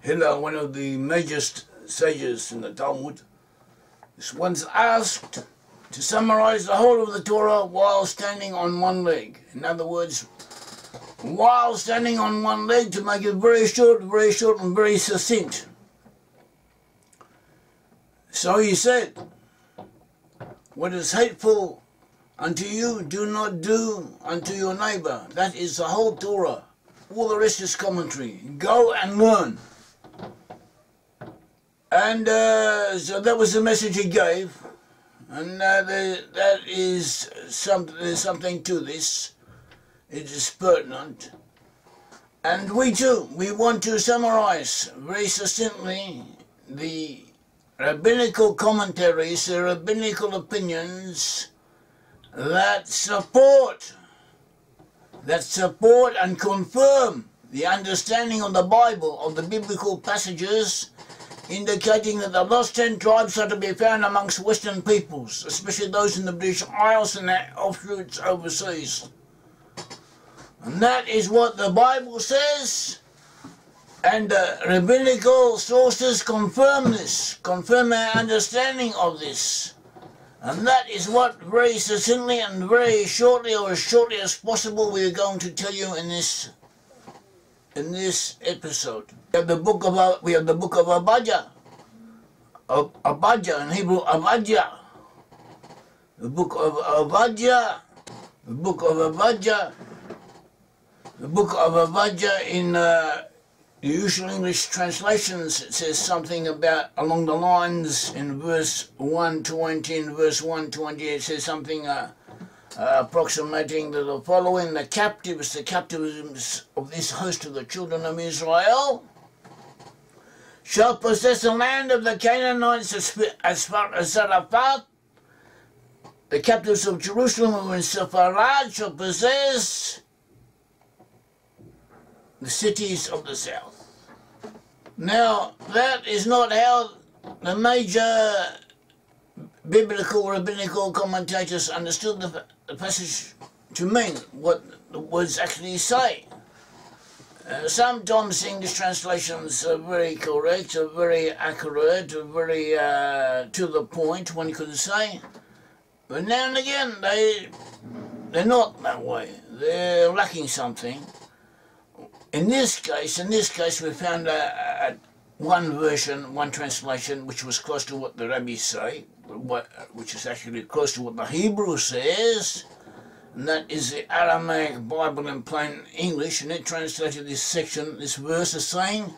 Hillel, one of the major sages in the Talmud, is once asked to summarize the whole of the Torah while standing on one leg. In other words, while standing on one leg, to make it very short and very succinct. So he said, "What is hateful unto you, do not do unto your neighbor." That is the whole Torah. All the rest is commentary. Go and learn. And so that was the message he gave. And that is something to this. It is pertinent. And we too, we want to summarize very succinctly the rabbinical commentaries, the rabbinical opinions that support and confirm the understanding of the Bible, of the biblical passages, indicating that the lost 10 tribes are to be found amongst Western peoples, especially those in the British Isles and their offshoots overseas. And that is what the Bible says, and rabbinical sources confirm this, confirm our understanding of this. And that is what very succinctly and very shortly, or as shortly as possible, we are going to tell you in this episode. We have the book of Abijah. Abijah in Hebrew, Abijah. The book of Abijah. The book of Abijah. The book of Abijah in the usual English translations, it says something about along the lines in verse 120, in verse 120 it says something approximating the following: the captives of this host of the children of Israel shall possess the land of the Canaanites as far as Zarephath. The captives of Jerusalem who are in Sepharad shall possess the cities of the south. Now, that is not how the major biblical, rabbinical commentators understood the passage to mean, what the words actually say. Sometimes English translations are very correct, are very accurate, are very to the point, one could say. But now and again, they're not that way. They're lacking something. In this case, we found one version, one translation, which was close to what the Rabbis say, which is actually close to what the Hebrew says, and that is the Aramaic Bible in plain English, and it translated this section, this verse as saying,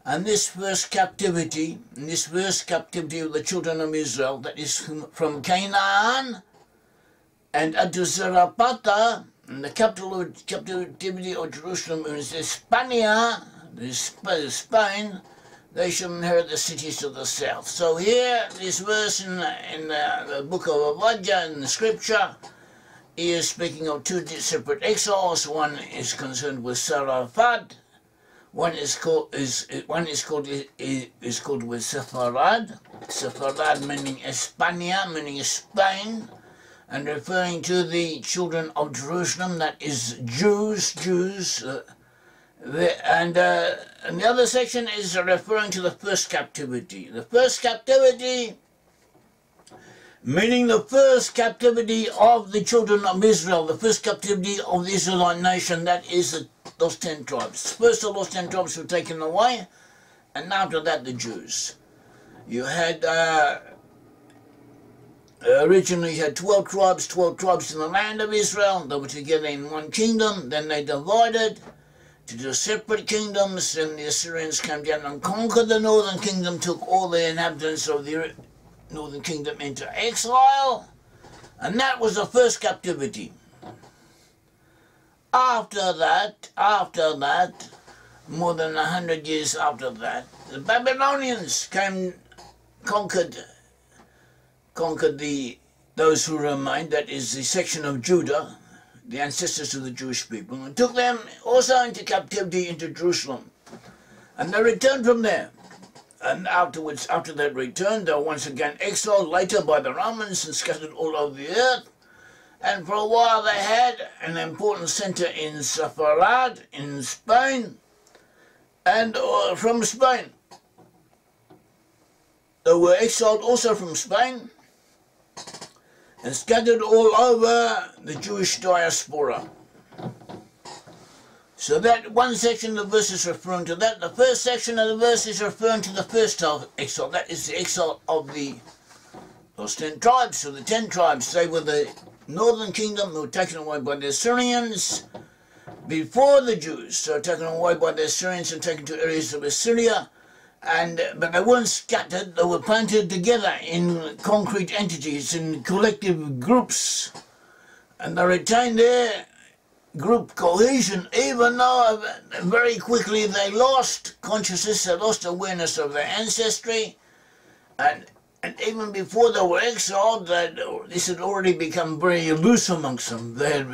"And this first captivity, of the children of Israel, that is from Canaan, and unto Zarephath, and the captivity of Jerusalem is Hispania, Spain, they shall inherit the cities of the south." So here, this verse in the book of Abijah in the scripture is speaking of two separate exiles. One is concerned with Zarephath. One is called with Sepharad. Sepharad meaning Hispania, meaning Spain, and referring to the children of Jerusalem, that is Jews. And the other section is referring to the first captivity. The first captivity, meaning the first captivity of the children of Israel, the first captivity of the Israelite nation, that is those 10 tribes. First of those 10 tribes were taken away, and after that the Jews. You had originally you had 12 tribes in the land of Israel. They were together in one kingdom. Then they divided to the separate kingdoms, and the Assyrians came down and conquered the northern kingdom, took all the inhabitants of the northern kingdom into exile, and that was the first captivity. After that, more than 100 years after that, the Babylonians came, conquered those who remained, that is the section of Judah, the ancestors of the Jewish people, and took them also into captivity into Jerusalem. And they returned from there. And afterwards, after that return, they were once again exiled later by the Romans and scattered all over the earth. And for a while they had an important center in Sepharad, in Spain. and from Spain. They were exiled also from Spain and scattered all over the Jewish diaspora. So that one section of the verse is referring to that. The first section of the verse is referring to the first exile. That is the exile of those 10 tribes. So the 10 tribes, they were the northern kingdom who were taken away by the Assyrians before the Jews. So taken away by the Assyrians and taken to areas of Assyria. But they weren't scattered, they were planted together in concrete entities, in collective groups. And they retained their group cohesion, even though very quickly they lost consciousness, they lost awareness of their ancestry. And even before they were exiled, this had already become very loose amongst them. They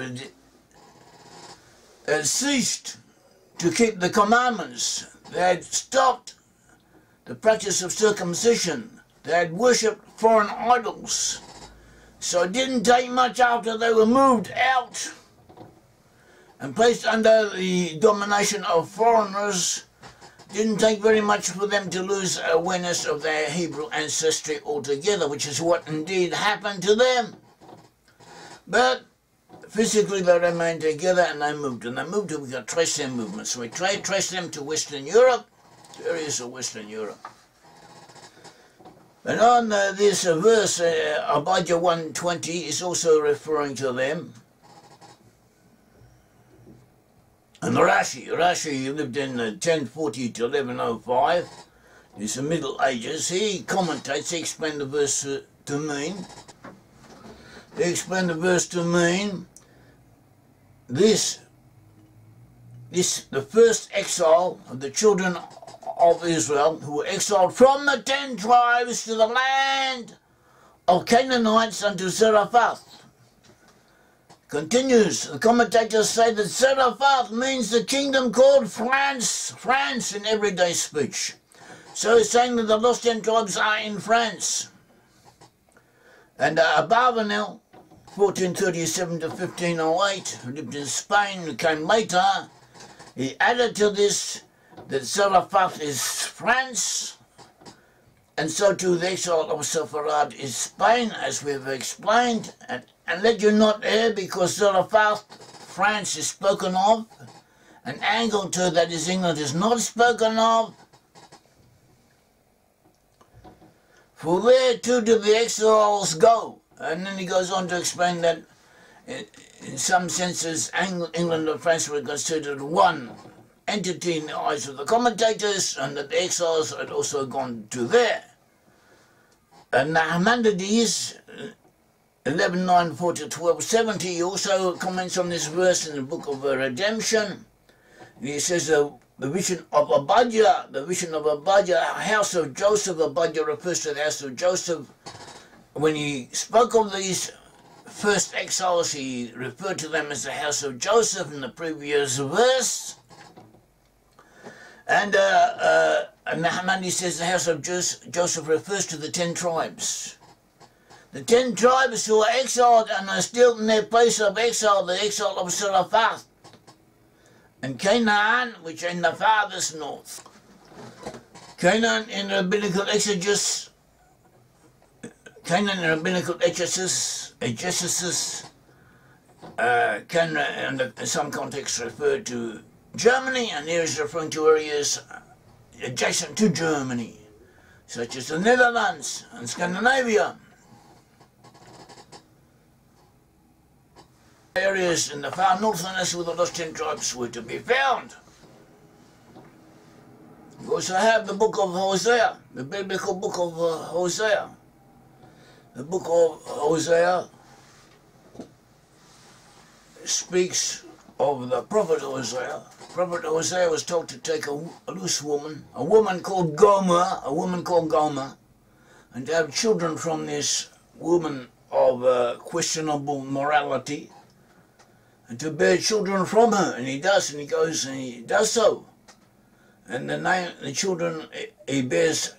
had ceased to keep the commandments. They had stopped the practice of circumcision. They had worshipped foreign idols. So it didn't take much after they were moved out and placed under the domination of foreigners. Didn't take very much for them to lose awareness of their Hebrew ancestry altogether, which is what indeed happened to them. But physically they remained together and they moved. And they moved, we can trace their movements. So we trace them to Western Europe, areas of Western Europe. And on this verse, Abijah 1:20 is also referring to them. And Rashi lived in 1040 to 1105. He's the Middle Ages. He commentates, he explained the verse to mean. He explained the verse to mean the first exile of the children of Israel, who were exiled from the 10 tribes to the land of Canaanites unto Zarephath. Continues, the commentators say that Zarephath means the kingdom called France in everyday speech. So he's saying that the lost 10 tribes are in France. And Abarbanel, 1437 to 1508, who lived in Spain, who came later, he added to this that Zarephath is France, and so too the exile of Sepharad is Spain, as we have explained. And let you not err, because Zarephath, France, is spoken of, and Angleton, that is England, is not spoken of. For where too do the exiles go? And then he goes on to explain that in some senses England and France were considered one entity in the eyes of the commentators, and that the exiles had also gone to there. And Nahmanides, 1194 to 1270, also comments on this verse in the book of Redemption. He says the vision of Abijah, house of Joseph. Abijah refers to the house of Joseph. When he spoke of these first exiles, he referred to them as the house of Joseph in the previous verse. And Nahmanides says the house of Joseph refers to the 10 tribes. The 10 tribes who are exiled and are still in their place of exile, the exile of Zarephath and Canaan, which are in the farthest north. Canaan in Rabbinical exegesis, can in some contexts refer to Germany, and here is referring to areas adjacent to Germany, such as the Netherlands and Scandinavia. Areas in the far northernmost where the lost 10 tribes were to be found. You also have the book of Hosea, the biblical book of Hosea. The book of Hosea speaks of the prophet Hosea. Prophet Hosea was told to take a loose woman, a woman called Gomer, and to have children from this woman of questionable morality, and to bear children from her, and he does, and he goes and he does so. And the children he begets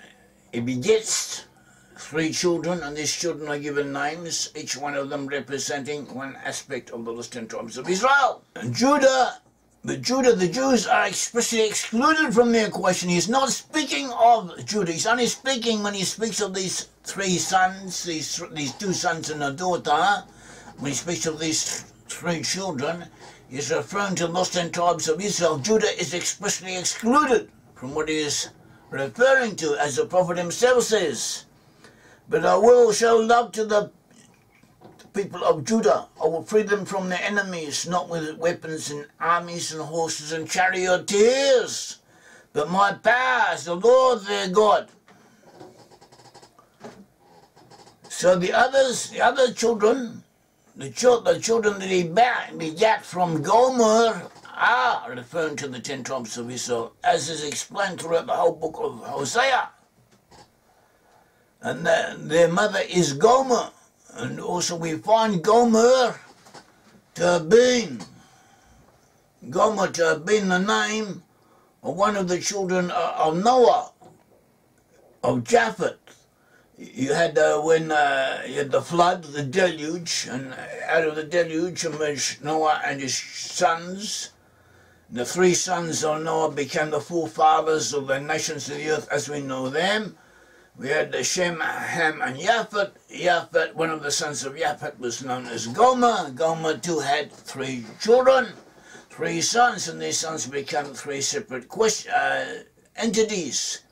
3 children, and these children are given names, each one of them representing one aspect of the lost 10 tribes of Israel. And Judah But Judah, the Jews are expressly excluded from the equation. He's not speaking of Judah. He's only speaking when he speaks of these three sons, these two sons and a daughter. When he speaks of these three children, he's referring to the lost 10 tribes of Israel. Judah is expressly excluded from what he is referring to, as the prophet himself says. But I will show love to the people of Judah. I will free them from their enemies, not with weapons and armies and horses and charioteers, but my power is the Lord their God. So the other children, the children that he begat from Gomer are referring to the 10 tribes of Israel, as is explained throughout the whole book of Hosea. And their mother is Gomer. And also we find Gomer to have been the name of one of the children of Noah, of Japheth. You had when you had the flood, the deluge, and out of the deluge emerged Noah and his sons. The 3 sons of Noah became the forefathers of the nations of the earth as we know them. We had Shem, Ham, and Japheth. Japheth, one of the sons of Japheth, was known as Gomer. Gomer too had 3 children, 3 sons, and these sons became 3 separate entities.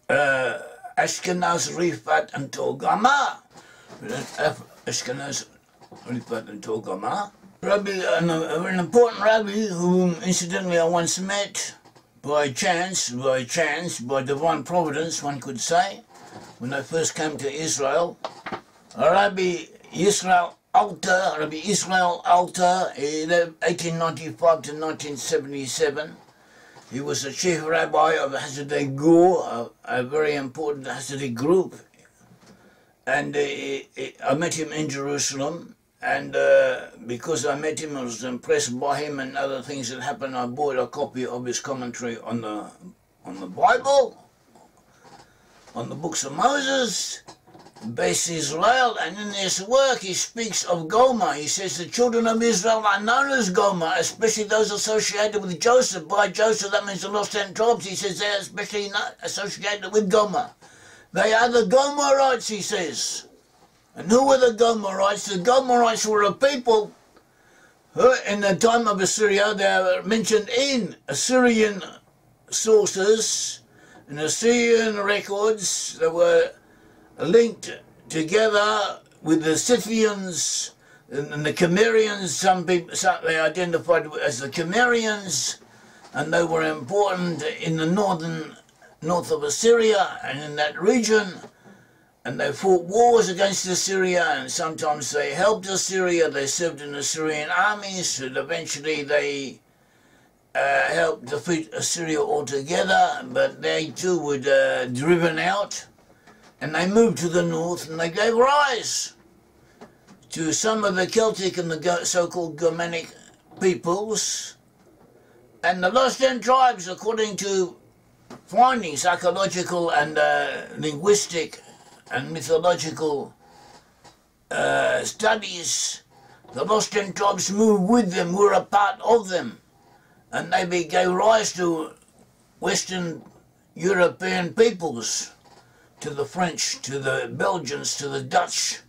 Ashkenaz, Riphat, and Togarmah. Ashkenaz, Riphat, and Togarmah. An important rabbi whom incidentally I once met by chance, by divine providence, one could say, when I first came to Israel. Rabbi Israel Alter, 1895 to 1977. He was the chief rabbi of the Hasidic Gur, a very important Hasidic group. And I met him in Jerusalem. And because I met him, I was impressed by him and other things that happened. I bought a copy of his commentary on the Bible, on the books of Moses, Beis Israel, and in this work he speaks of Gomer. He says the children of Israel are known as Gomer, especially those associated with Joseph. By Joseph, that means the lost 10 tribes. He says they're especially associated with Gomer. They are the Gomerites, he says. And who were the Gomerites? The Gomerites were a people who, in the time of Assyria, they were mentioned in Assyrian sources, in Assyrian records. They were linked together with the Scythians and the Cimmerians. Some they identified as the Cimmerians, and they were important in the north of Assyria and in that region. And they fought wars against Assyria, and sometimes they helped Assyria. They served in Assyrian armies, and eventually they helped defeat Assyria altogether, but they too were driven out, and they moved to the north, and they gave rise to some of the Celtic and the so-called Germanic peoples. And the lost 10 tribes, according to findings, archaeological and linguistic and mythological studies, the lost 10 tribes moved with them, were a part of them, and they gave rise to Western European peoples, to the French, to the Belgians, to the Dutch,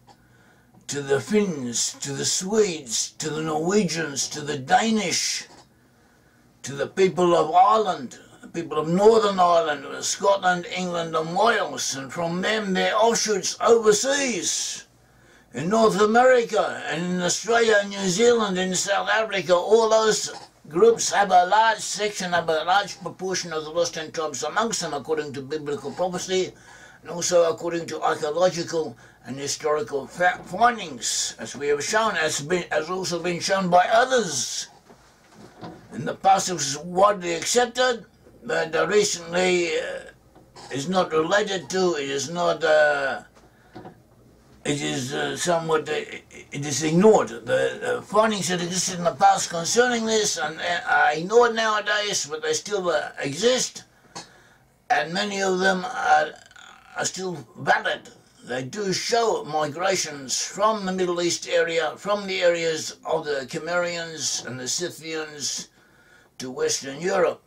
to the Finns, to the Swedes, to the Norwegians, to the Danish, to the people of Ireland, people of Northern Ireland, Scotland, England and Wales, and from them their offshoots overseas, in North America and in Australia, New Zealand, in South Africa. All those groups have a large section, have a large proportion of the lost 10 tribes amongst them, according to biblical prophecy, and also according to archaeological and historical findings, as we have shown, has also been shown by others. In the past it was widely accepted, but recently is not related to, it is not, it is somewhat, it is ignored. The findings that existed in the past concerning this and are ignored nowadays, but they still exist, and many of them are still valid. they do show migrations from the Middle East area, from the areas of the Cimmerians and the Scythians to Western Europe.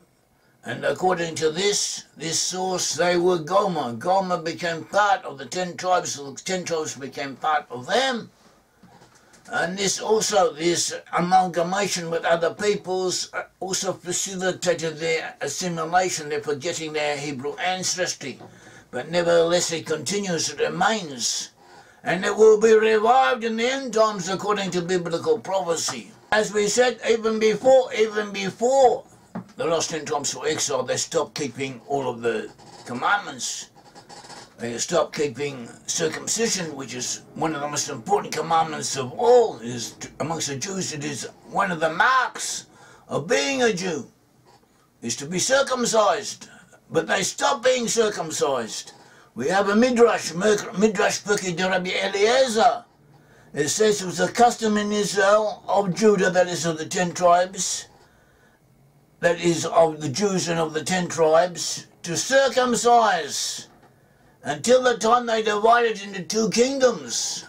And according to this source, they were Gomer. Gomer became part of the 10 tribes, so the 10 tribes became part of them. And this amalgamation with other peoples also facilitated their assimilation, their forgetting their Hebrew ancestry. But nevertheless it continues, it remains. And it will be revived in the end times according to biblical prophecy. As we said, even before the last 10 tribes were exiled, they stopped keeping all of the commandments. They stopped keeping circumcision, which is one of the most important commandments of all. Is amongst the Jews, it is one of the marks of being a Jew, is to be circumcised. But they stopped being circumcised. We have a Midrash Perki de Rabbi Eliezer. It says it was a custom in Israel of Judah, that is of the 10 tribes, that is of the Jews and of the 10 tribes, to circumcise until the time they divided into 2 kingdoms.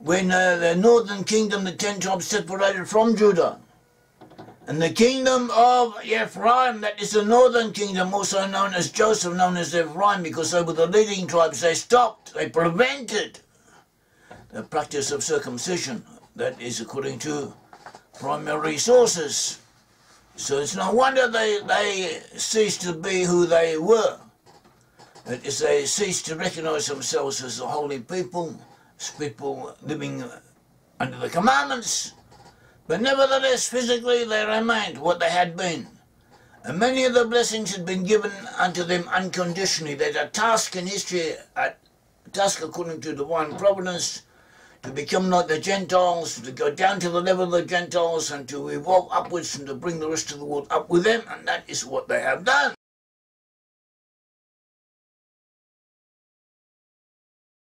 When the northern kingdom, the 10 tribes separated from Judah. And the kingdom of Ephraim, that is the northern kingdom, also known as Joseph, known as Ephraim, because they were the leading tribes, they stopped, they prevented the practice of circumcision. That is according to primary sources. So it's no wonder they ceased to be who they were. That is, they ceased to recognize themselves as a holy people, as people living under the commandments. But nevertheless, physically they remained what they had been. And many of the blessings had been given unto them unconditionally. They had a task in history, a task according to divine providence, to become like the Gentiles, to go down to the level of the Gentiles and to evolve upwards and to bring the rest of the world up with them. And that is what they have done.